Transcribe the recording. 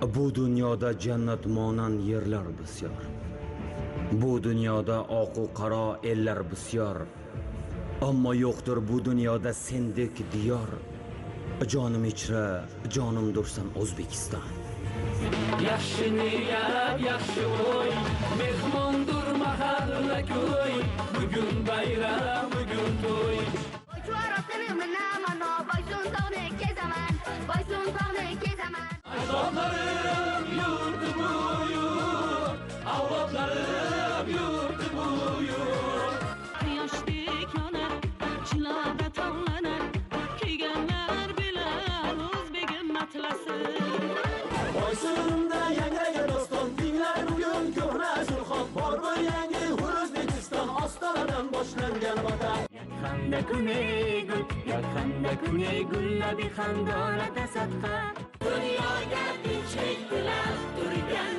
Bu dunyoda jannat monand yerlar bisyor. Bu dunyoda oqu qaro ellar bisyor. Ammo yo'qdir bu dunyoda sendek diyor. Jonim ichra, jonimdirsan O'zbekiston. Yaxshi niyat, yaxshi o'y, mehmondir mahalla ko'y. Bugun bayram, bugun to'y. Ajdodlarim yurti bu yurt, avlodlarim yurti bu yurt. Quyoshdek yonar, chilarda tovlanar, kuyganlar bilan o'zbegim matlasin. Boysunimda yangragan doston, tinglar bugun ko'hna Surxon. Bor bir yangi O'zbekiston, ostonadan boshlangan vatan. Yaqanda kune gullabi xandona tasadqa. Dunyoga tinchlik tilab turgan